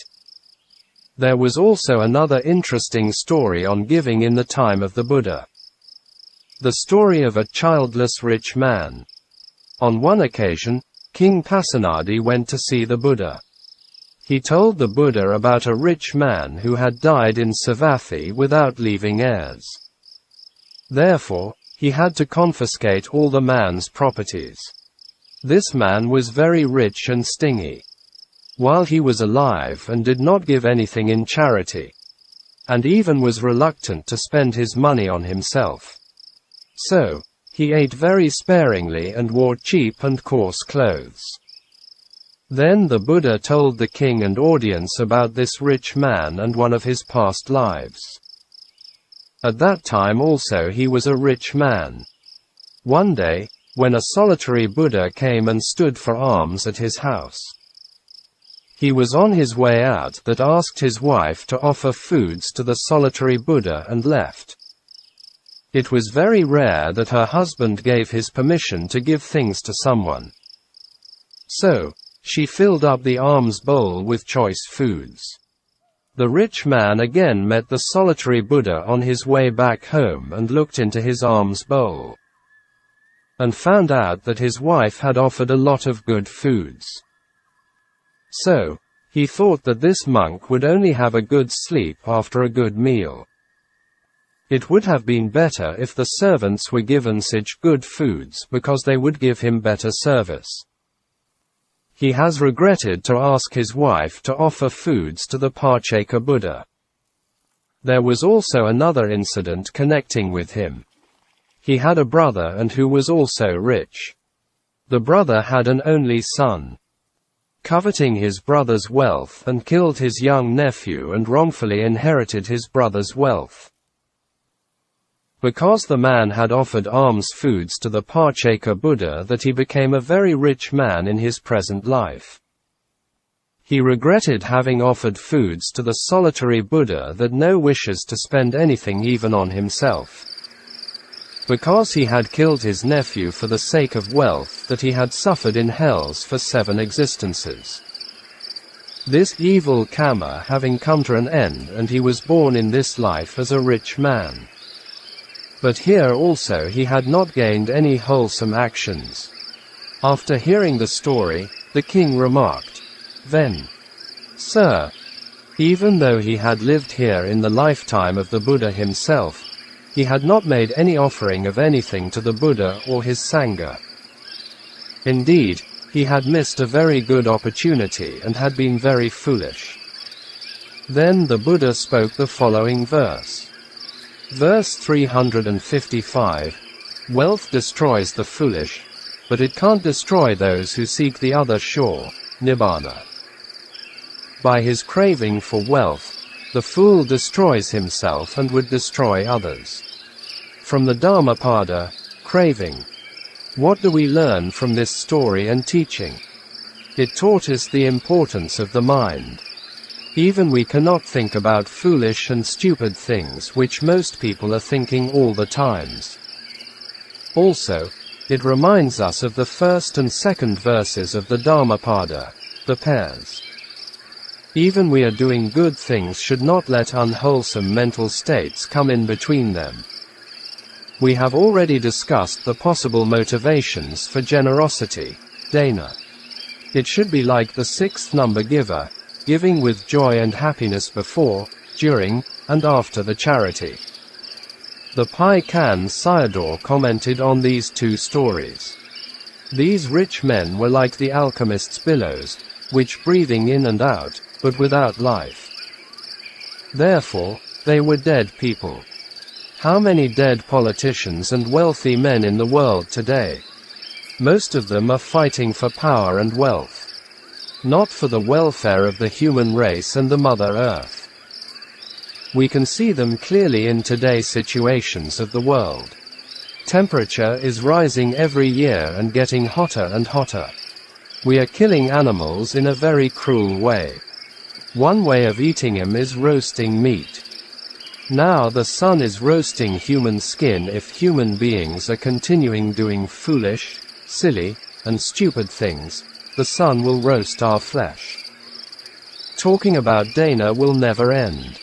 There was also another interesting story on giving in the time of the Buddha. The story of a childless rich man. On one occasion, King Pasenadi went to see the Buddha. He told the Buddha about a rich man who had died in Savatthi without leaving heirs. Therefore, he had to confiscate all the man's properties. This man was very rich and stingy, while he was alive, and did not give anything in charity, and even was reluctant to spend his money on himself. So, he ate very sparingly and wore cheap and coarse clothes. Then the Buddha told the king and audience about this rich man and one of his past lives. At that time also he was a rich man. One day, when a solitary Buddha came and stood for alms at his house, he was on his way out that asked his wife to offer foods to the solitary Buddha and left. It was very rare that her husband gave his permission to give things to someone. So, she filled up the alms bowl with choice foods. The rich man again met the solitary Buddha on his way back home and looked into his alms bowl, and found out that his wife had offered a lot of good foods. So, he thought that this monk would only have a good sleep after a good meal. It would have been better if the servants were given such good foods, because they would give him better service. He has regretted to ask his wife to offer foods to the Parcheka Buddha. There was also another incident connecting with him. He had a brother and who was also rich. The brother had an only son, coveting his brother's wealth, and killed his young nephew and wrongfully inherited his brother's wealth. Because the man had offered alms foods to the Parcheka Buddha, that he became a very rich man in his present life. He regretted having offered foods to the solitary Buddha that no wishes to spend anything even on himself. Because he had killed his nephew for the sake of wealth that he had suffered in hells for 7 existences. This evil karma having come to an end, and he was born in this life as a rich man. But here also he had not gained any wholesome actions. After hearing the story, the king remarked, "Then, sir, even though he had lived here in the lifetime of the Buddha himself, he had not made any offering of anything to the Buddha or his Sangha. Indeed, he had missed a very good opportunity and had been very foolish." Then the Buddha spoke the following verse. Verse 355, "Wealth destroys the foolish, but it can't destroy those who seek the other shore, Nibbana." By his craving for wealth, the fool destroys himself and would destroy others. From the Dhammapada, craving. What do we learn from this story and teaching? It taught us the importance of the mind. Even we cannot think about foolish and stupid things which most people are thinking all the times. Also, it reminds us of the first and second verses of the Dhammapada, the pairs. Even we are doing good things should not let unwholesome mental states come in between them. We have already discussed the possible motivations for generosity, dana. It should be like the 6th number giver, giving with joy and happiness before, during, and after the charity. The Pai Khan Sayadaw commented on these 2 stories. These rich men were like the alchemist's billows, which breathing in and out, but without life. Therefore, they were dead people. How many dead politicians and wealthy men in the world today? Most of them are fighting for power and wealth, not for the welfare of the human race and the Mother Earth. We can see them clearly in today's situations of the world. Temperature is rising every year and getting hotter and hotter. We are killing animals in a very cruel way. One way of eating them is roasting meat. Now the sun is roasting human skin. If human beings are continuing doing foolish, silly, and stupid things, the sun will roast our flesh. Talking about dana will never end.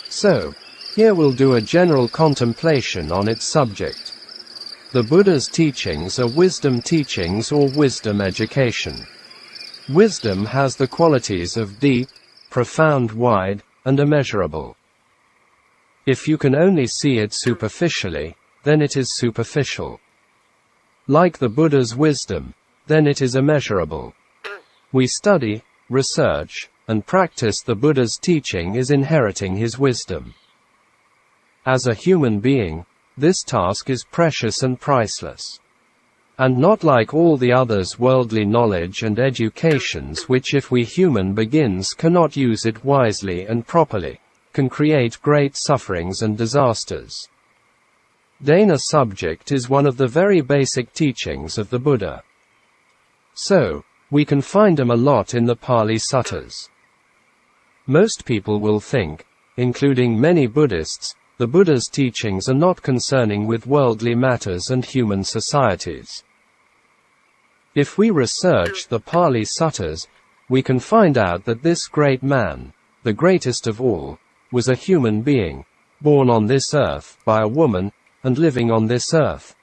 So, here we'll do a general contemplation on its subject. The Buddha's teachings are wisdom teachings or wisdom education. Wisdom has the qualities of deep, profound, wide, and immeasurable. If you can only see it superficially, then it is superficial. Like the Buddha's wisdom, then it is immeasurable. We study, research, and practice the Buddha's teaching is inheriting his wisdom. As a human being, this task is precious and priceless. And not like all the others worldly knowledge and educations which if we human beings cannot use it wisely and properly, can create great sufferings and disasters. Dana subject is one of the very basic teachings of the Buddha. So, we can find them a lot in the Pali Suttas. Most people will think, including many Buddhists, the Buddha's teachings are not concerning with worldly matters and human societies. If we research the Pali Suttas, we can find out that this great man, the greatest of all, was a human being, born on this earth by a woman, and living on this earth,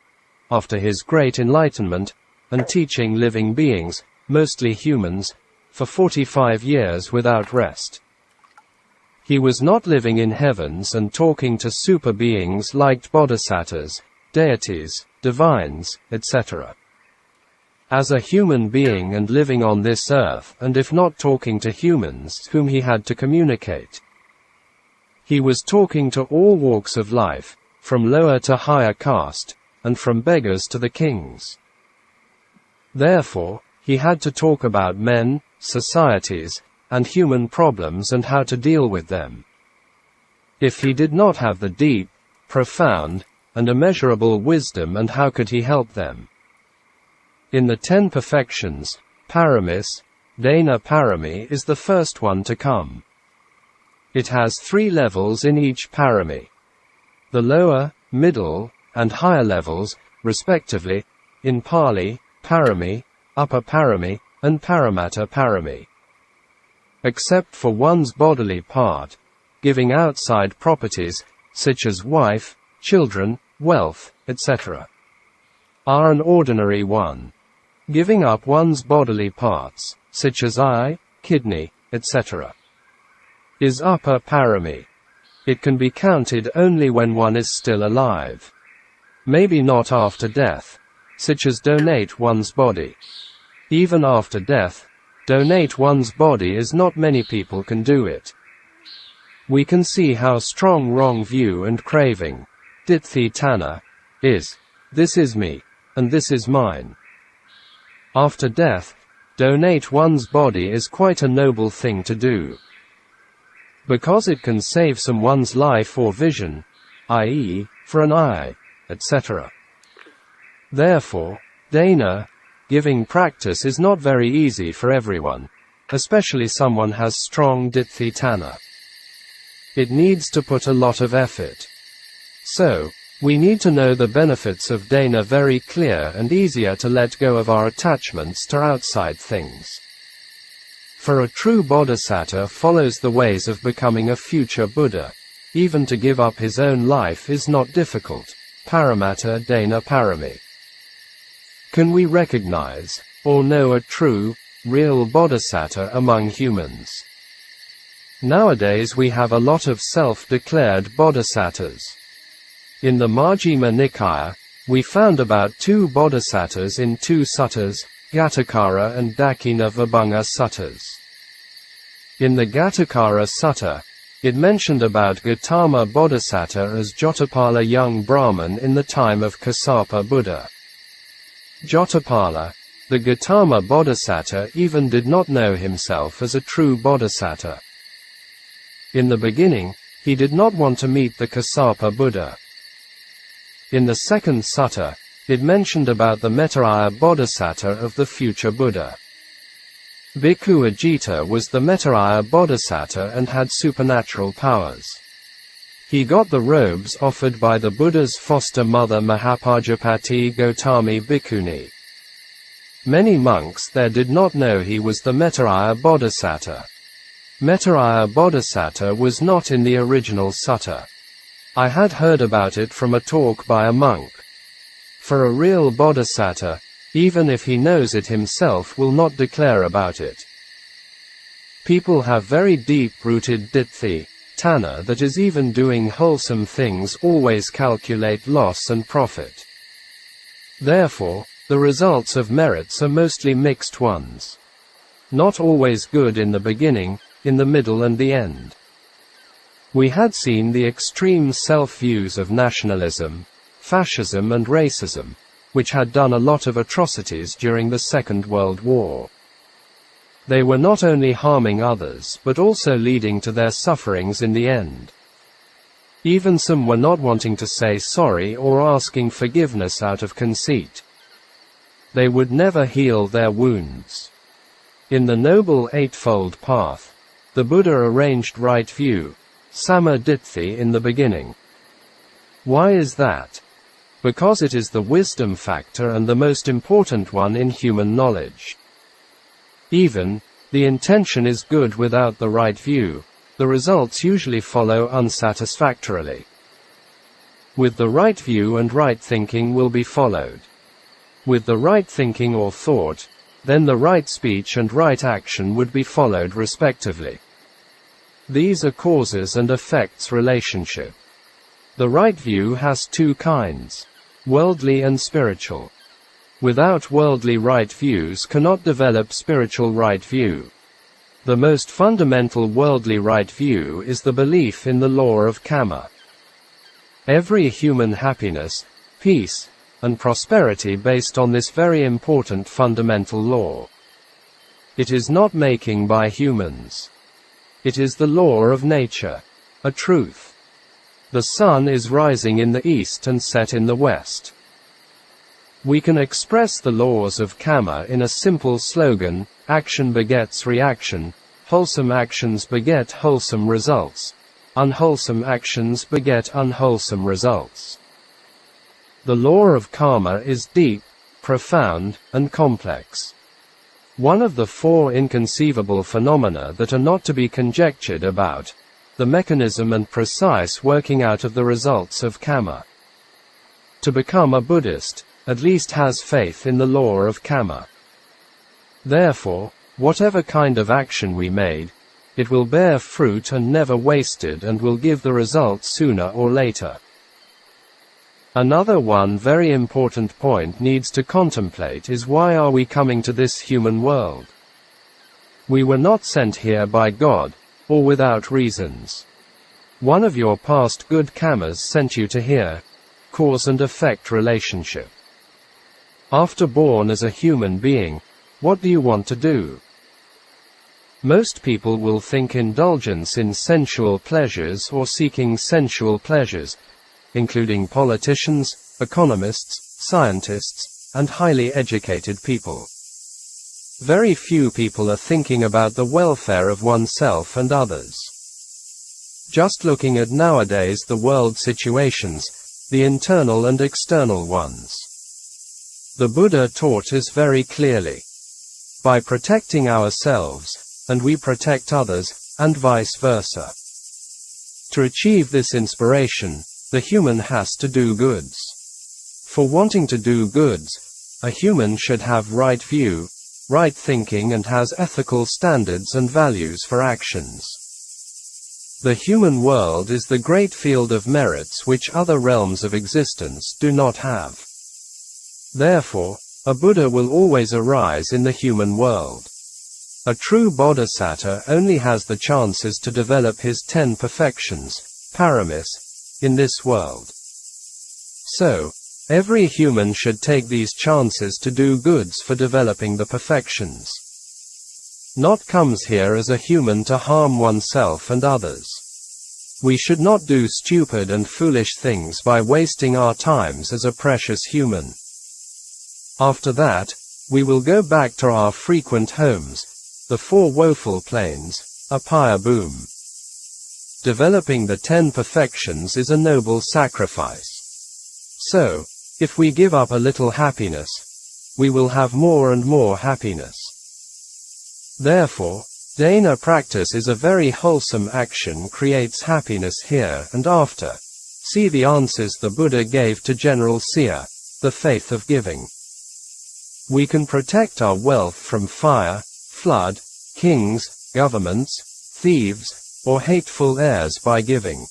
after his great enlightenment, and teaching living beings, mostly humans, for 45 years without rest. He was not living in heavens and talking to super beings like bodhisattvas, deities, divines, etc. As a human being and living on this earth, and if not talking to humans whom he had to communicate, he was talking to all walks of life, from lower to higher caste, and from beggars to the kings. Therefore, he had to talk about men, societies, and human problems and how to deal with them. If he did not have the deep, profound, and immeasurable wisdom, and how could he help them? In the 10 perfections, Paramis, Dana Parami is the first one to come. It has 3 levels in each parami. The lower, middle, and higher levels, respectively, in Pali, Parami, Upper Parami, and Paramatta Parami. Except for one's bodily part, giving outside properties, such as wife, children, wealth, etc., are an ordinary one. Giving up one's bodily parts, such as eye, kidney, etc., is upper parami. It can be counted only when one is still alive. Maybe not after death, such as donate one's body. Even after death, donate one's body is not many people can do it. We can see how strong wrong view and craving, ditthi tana, is. This is me, and this is mine. After death, donate one's body is quite a noble thing to do. Because it can save someone's life or vision, i.e., for an eye, etc. Therefore, dana, giving practice is not very easy for everyone, especially someone has strong ditthi tana. It needs to put a lot of effort. So, we need to know the benefits of dana very clear and easier to let go of our attachments to outside things. For a true bodhisattva follows the ways of becoming a future Buddha. Even to give up his own life is not difficult. Paramatta Dana Parami. Can we recognize, or know a true, real bodhisattva among humans? Nowadays we have a lot of self-declared bodhisattvas. In the Majjhima Nikaya, we found about 2 bodhisattvas in 2 suttas, Gatakara and Dakina Vibhanga suttas. In the Gatakara sutta, it mentioned about Gautama Bodhisattva as Jotapala young Brahman in the time of Kassapa Buddha. Jotapala, the Gautama Bodhisattva, even did not know himself as a true bodhisattva. In the beginning, he did not want to meet the Kassapa Buddha. In the second sutta, it mentioned about the Mettaya Bodhisattva of the future Buddha. Bhikkhu Ajita was the Mettaya Bodhisattva and had supernatural powers. He got the robes offered by the Buddha's foster mother Mahapajapati Gautami Bhikkhuni. Many monks there did not know he was the Mettaya Bodhisattva. Mettaya Bodhisattva was not in the original sutta. I had heard about it from a talk by a monk. For a real bodhisattva, even if he knows it himself, will not declare about it. People have very deep-rooted ditthi, tanha, that is, even doing wholesome things always calculate loss and profit. Therefore, the results of merits are mostly mixed ones. Not always good in the beginning, in the middle and the end. We had seen the extreme self-views of nationalism, fascism and racism, which had done a lot of atrocities during the Second World War. They were not only harming others but also leading to their sufferings in the end. Even some were not wanting to say sorry or asking forgiveness out of conceit. They would never heal their wounds. In the Noble Eightfold Path, the Buddha arranged right view, Samāpatti, in the beginning. Why is that? Because it is the wisdom factor and the most important one in human knowledge. Even, the intention is good without the right view, the results usually follow unsatisfactorily. With the right view and right thinking will be followed. With the right thinking or thought, then the right speech and right action would be followed respectively. These are causes and effects relationship. The right view has two kinds, worldly and spiritual. Without worldly right views cannot develop spiritual right view. The most fundamental worldly right view is the belief in the law of karma. Every human happiness, peace, and prosperity based on this very important fundamental law. It is not making by humans. It is the law of nature, a truth. The sun is rising in the east and set in the west. We can express the laws of karma in a simple slogan: action begets reaction, wholesome actions beget wholesome results, unwholesome actions beget unwholesome results. The law of karma is deep, profound, and complex. One of the four inconceivable phenomena that are not to be conjectured about, the mechanism and precise working out of the results of karma. To become a Buddhist, at least has faith in the law of karma. Therefore, whatever kind of action we made, it will bear fruit and never wasted and will give the result sooner or later. Another one very important point needs to contemplate is why are we coming to this human world? We were not sent here by God, or without reasons. One of your past good karmas sent you to here, cause and effect relationship. After born as a human being, what do you want to do? Most people will think indulgence in sensual pleasures or seeking sensual pleasures, including politicians, economists, scientists, and highly educated people. Very few people are thinking about the welfare of oneself and others. Just looking at nowadays the world situations, the internal and external ones. The Buddha taught us very clearly. By protecting ourselves, and we protect others, and vice versa. To achieve this inspiration, the human has to do goods. For wanting to do goods, a human should have right view, right thinking and has ethical standards and values for actions. The human world is the great field of merits which other realms of existence do not have. Therefore, a Buddha will always arise in the human world. A true bodhisattva only has the chances to develop his 10 perfections, paramis, in this world. So, every human should take these chances to do goods for developing the perfections. Not comes here as a human to harm oneself and others. We should not do stupid and foolish things by wasting our times as a precious human. After that, we will go back to our frequent homes, the 4 woeful planes, apaya boom. Developing the 10 perfections is a noble sacrifice. So, if we give up a little happiness, we will have more and more happiness. Therefore, dana practice is a very wholesome action, creates happiness here and after. See the answers the Buddha gave to General Seer, the faith of giving. We can protect our wealth from fire, flood, kings, governments, thieves, or hateful heirs by giving.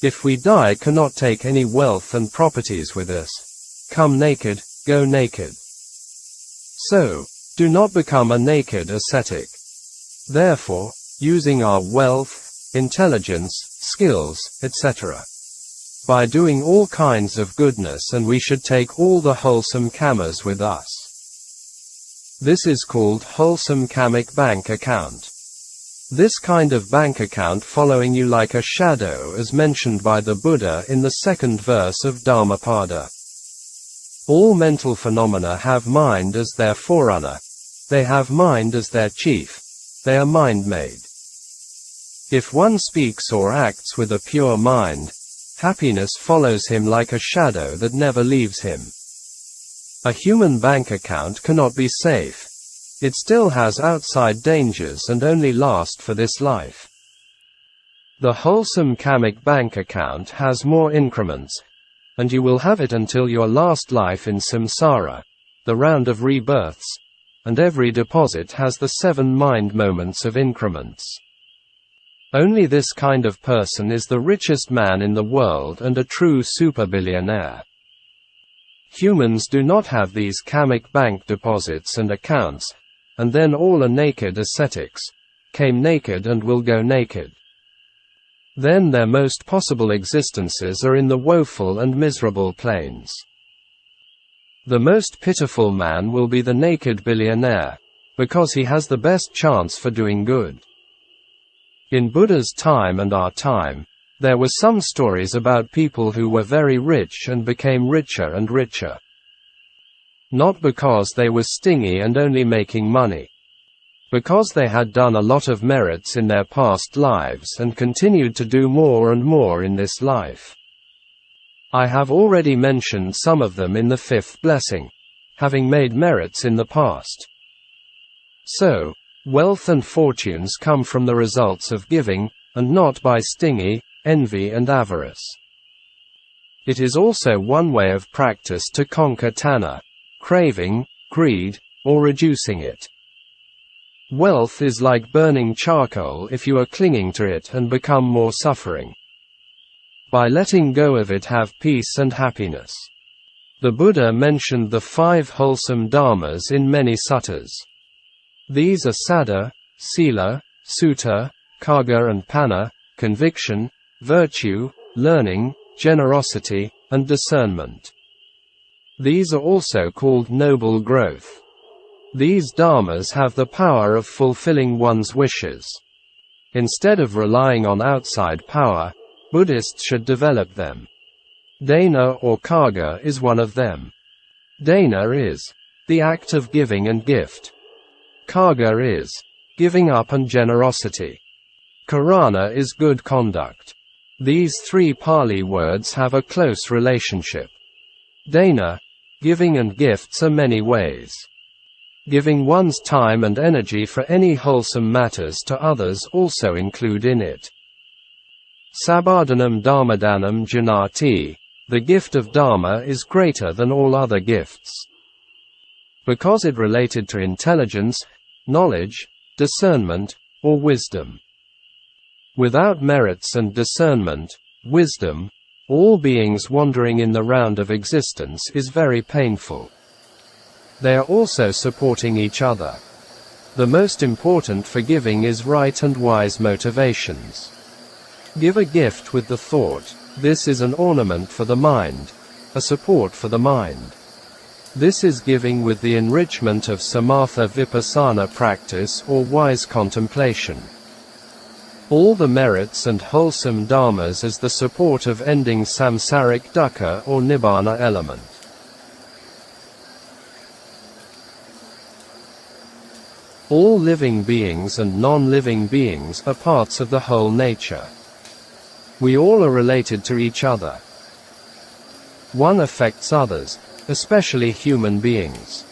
If we die, cannot take any wealth and properties with us. Come naked, go naked. So, do not become a naked ascetic. Therefore, using our wealth, intelligence, skills, etc. by doing all kinds of goodness, and we should take all the wholesome kammas with us. This is called wholesome kamic bank account. This kind of bank account following you like a shadow, as mentioned by the Buddha in the second verse of Dhammapada. All mental phenomena have mind as their forerunner. They have mind as their chief. They are mind-made. If one speaks or acts with a pure mind, happiness follows him like a shadow that never leaves him. A human bank account cannot be safe. It still has outside dangers and only lasts for this life. The wholesome kamic bank account has more increments, and you will have it until your last life in samsara, the round of rebirths, and every deposit has the 7 mind moments of increments. Only this kind of person is the richest man in the world and a true super-billionaire. Humans do not have these kamic bank deposits and accounts, and then all are naked ascetics, came naked and will go naked. Then their most possible existences are in the woeful and miserable planes. The most pitiful man will be the naked billionaire, because he has the best chance for doing good. In Buddha's time and our time, there were some stories about people who were very rich and became richer and richer. Not because they were stingy and only making money. Because they had done a lot of merits in their past lives and continued to do more and more in this life. I have already mentioned some of them in the 5th blessing, having made merits in the past. So, wealth and fortunes come from the results of giving, and not by stingy, envy and avarice. It is also one way of practice to conquer tanha, craving, greed, or reducing it. Wealth is like burning charcoal if you are clinging to it and become more suffering. By letting go of it, have peace and happiness. The Buddha mentioned the 5 wholesome dharmas in many suttas. These are saddha, sila, sutta, kagga and panna, conviction, virtue, learning, generosity, and discernment. These are also called noble growth. These dharmas have the power of fulfilling one's wishes. Instead of relying on outside power, Buddhists should develop them. Dana or kagga is one of them. Dana is the act of giving and gift. Kagga is giving up and generosity. Karana is good conduct. These 3 Pali words have a close relationship. Dana, giving and gifts are many ways. Giving one's time and energy for any wholesome matters to others also include in it. Sabadhanam dharmadanam janati, the gift of Dharma is greater than all other gifts. Because it related to intelligence, knowledge, discernment, or wisdom. Without merits and discernment, wisdom, all beings wandering in the round of existence is very painful. They are also supporting each other. The most important for giving is right and wise motivations. Give a gift with the thought, this is an ornament for the mind, a support for the mind. This is giving with the enrichment of samatha vipassana practice or wise contemplation. All the merits and wholesome dharmas as the support of ending samsaric dukkha or nibbana element. All living beings and non-living beings are parts of the whole nature. We all are related to each other. One affects others, especially human beings.